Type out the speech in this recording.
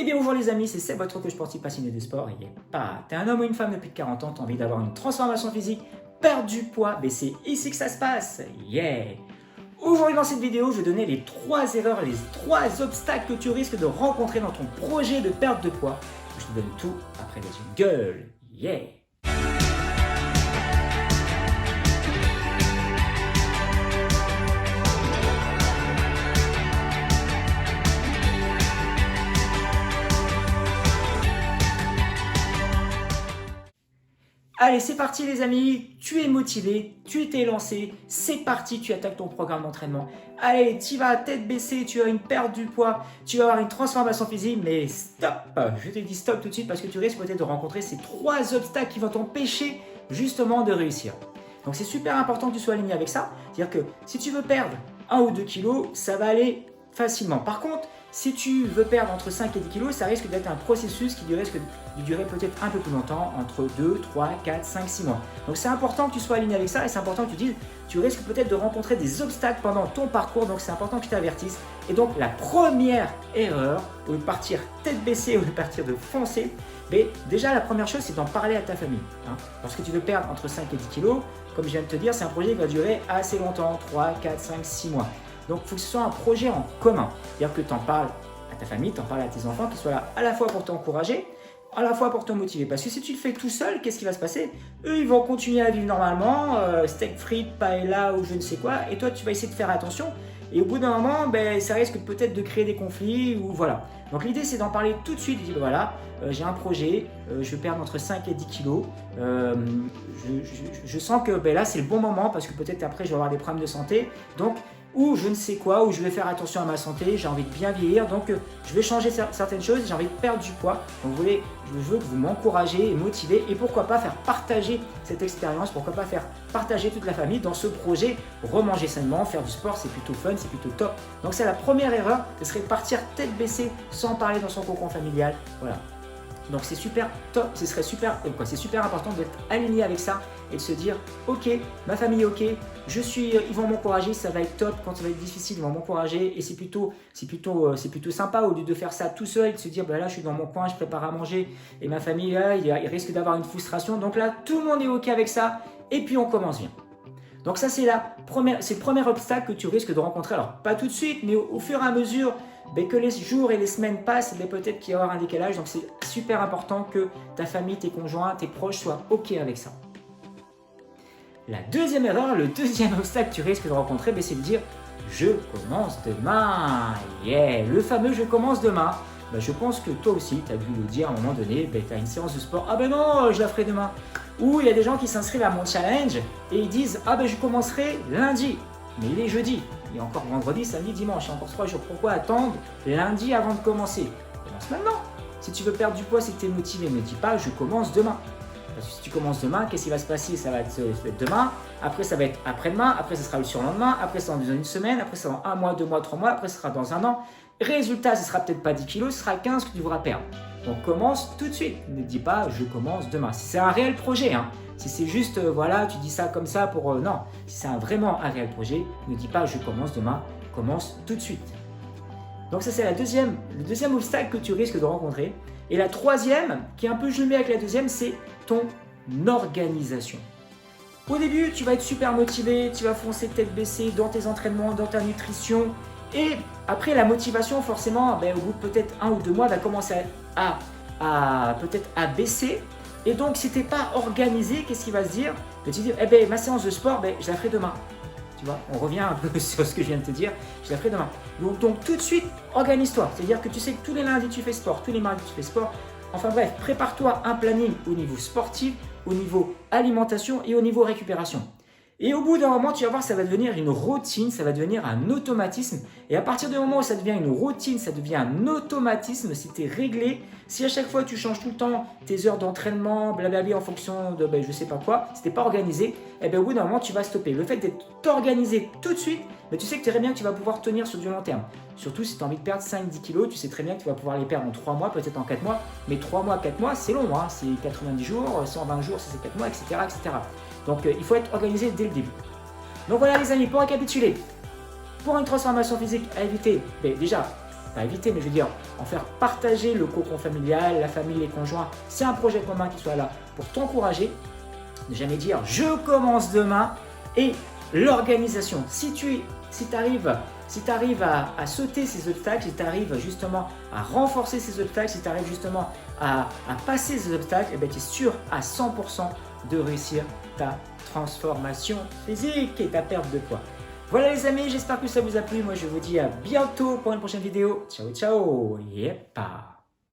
bien bonjour les amis, c'est Seb, votre coach sportif passionné de sport. Et pas, t'es un homme ou une femme depuis 40 ans, t'as envie d'avoir une transformation physique, perdre du poids, mais c'est ici que ça se passe. Yeah! Aujourd'hui dans cette vidéo, je vais donner les 3 erreurs, les 3 obstacles que tu risques de rencontrer dans ton projet de perte de poids. Je te donne tout après les jingles. Yeah! Allez, c'est parti les amis, tu es motivé, tu t'es lancé, c'est parti, tu attaques ton programme d'entraînement. Allez, tu vas tête baissée, tu as une perte du poids, tu vas avoir une transformation physique, mais stop. Je te dis stop tout de suite parce que tu risques peut-être de rencontrer ces 3 obstacles qui vont t'empêcher justement de réussir. Donc c'est super important que tu sois aligné avec ça, c'est-à-dire que si tu veux perdre 1 ou 2 kilos, ça va aller facilement. Par contre, si tu veux perdre entre 5 et 10 kg, ça risque d'être un processus qui risque de durer peut-être un peu plus longtemps, entre 2, 3, 4, 5, 6 mois. Donc c'est important que tu sois aligné avec ça et c'est important que tu dises, tu risques peut-être de rencontrer des obstacles pendant ton parcours, donc c'est important que tu t'avertisses. Et donc la première erreur, au lieu de partir tête baissée, au lieu de partir de foncer, mais déjà la première chose c'est d'en parler à ta famille. Lorsque tu veux perdre entre 5 et 10 kg, comme je viens de te dire, c'est un projet qui va durer assez longtemps, 3, 4, 5, 6 mois. Donc, il faut que ce soit un projet en commun. C'est-à-dire que tu en parles à ta famille, tu en parles à tes enfants, qu'ils soient là à la fois pour t'encourager, à la fois pour te motiver. Parce que si tu le fais tout seul, qu'est-ce qui va se passer? Eux, ils vont continuer à vivre normalement, steak frites, paella ou je ne sais quoi. Et toi, tu vas essayer de faire attention. Et au bout d'un moment, ça risque peut-être de créer des conflits ou voilà. Donc l'idée, c'est d'en parler tout de suite. Dire voilà, j'ai un projet, je vais perdre entre 5 et 10 kilos. Je sens que là, c'est le bon moment parce que peut-être après, je vais avoir des problèmes de santé. Donc, ou je ne sais quoi, ou je vais faire attention à ma santé, j'ai envie de bien vieillir, donc je vais changer certaines choses, j'ai envie de perdre du poids. Donc je veux que vous m'encouragez et motivez, et pourquoi pas faire partager cette expérience, pourquoi pas faire partager toute la famille dans ce projet, remanger sainement, faire du sport, c'est plutôt fun, c'est plutôt top. Donc c'est la première erreur, ce serait de partir tête baissée sans parler dans son cocon familial, voilà. Donc c'est super top, c'est super important d'être aligné avec ça et de se dire ok, ma famille ok, ils vont m'encourager, ça va être top, quand ça va être difficile, ils vont m'encourager et c'est plutôt sympa au lieu de faire ça tout seul, de se dire là je suis dans mon coin, je prépare à manger et ma famille là, il risque d'avoir une frustration. Donc là tout le monde est ok avec ça et puis on commence bien. Donc ça c'est le premier obstacle que tu risques de rencontrer, alors pas tout de suite mais au fur et à mesure que les jours et les semaines passent, peut-être qu'il y aura un décalage. Donc c'est super important que ta famille, tes conjoints, tes proches soient ok avec ça. La deuxième erreur, le deuxième obstacle que tu risques de rencontrer, c'est de dire je commence demain. Yeah, le fameux je commence demain. Je pense que toi aussi, tu as dû le dire à un moment donné, tu as une séance de sport, non, je la ferai demain. Ou il y a des gens qui s'inscrivent à mon challenge et ils disent je commencerai lundi, mais il est jeudi. Il y a encore vendredi, samedi, dimanche, il y a encore 3 jours. Pourquoi attendre lundi avant de commencer? Commence maintenant. Si tu veux perdre du poids, si tu es motivé, ne dis pas je commence demain. Parce que si tu commences demain, qu'est-ce qui va se passer? Ça va être demain, après ça va être après-demain, après ça sera le surlendemain, après ça dans une semaine, après ça dans 1 mois, 2 mois, 3 mois, après ça sera dans 1 an. Résultat, ce sera peut-être pas 10 kilos, ce sera 15 que tu devras perdre. Donc commence tout de suite. Ne dis pas je commence demain. Si c'est un réel projet, si c'est juste, tu dis ça comme ça pour… non, si c'est vraiment un réel projet, ne dis pas je commence demain, commence tout de suite. Donc ça c'est le deuxième obstacle que tu risques de rencontrer. Et la troisième, qui est un peu jumelée avec la deuxième, c'est ton organisation. Au début, tu vas être super motivé, tu vas foncer tête baissée dans tes entraînements, dans ta nutrition. Et après la motivation, forcément, au bout de peut-être 1 ou 2 mois, va commencer peut-être à baisser. Et donc, si tu n'es pas organisé, qu'est-ce qu'il va se dire? Tu te dire, ma séance de sport, je la ferai demain. Tu vois, on revient un peu sur ce que je viens de te dire, je la ferai demain. Donc tout de suite, organise-toi. C'est-à-dire que tu sais que tous les lundis, tu fais sport, tous les mardis, tu fais sport. Enfin bref, prépare-toi un planning au niveau sportif, au niveau alimentation et au niveau récupération. Et au bout d'un moment, tu vas voir, ça va devenir une routine, ça va devenir un automatisme. Et à partir du moment où ça devient une routine, ça devient un automatisme, si tu es réglé, si à chaque fois tu changes tout le temps tes heures d'entraînement, blablabla en fonction de je sais pas quoi, si tu n'es pas organisé, au bout d'un moment, tu vas stopper. Le fait d'être organisé tout de suite, tu sais que très bien que tu vas pouvoir tenir sur du long terme. Surtout si tu as envie de perdre 5-10 kilos, tu sais très bien que tu vas pouvoir les perdre en 3 mois, peut-être en 4 mois. Mais 3 mois, 4 mois, c'est long, c'est 90 jours, 120 jours, c'est 4 mois, etc. etc. Donc il faut être organisé dès le début. Donc voilà les amis, pour récapituler, pour une transformation physique à éviter, déjà, pas éviter, mais je veux dire, en faire partager le cocon familial, la famille, les conjoints. C'est un projet commun qui soit là pour t'encourager. Ne jamais dire je commence demain et l'organisation. Si tu arrives à sauter ces obstacles, si tu arrives justement à renforcer ces obstacles, si tu arrives justement à passer ces obstacles, eh ben, tu es sûr à 100% de réussir ta transformation physique et ta perte de poids. Voilà les amis, j'espère que ça vous a plu. Moi je vous dis à bientôt pour une prochaine vidéo. Ciao ciao. Yepa.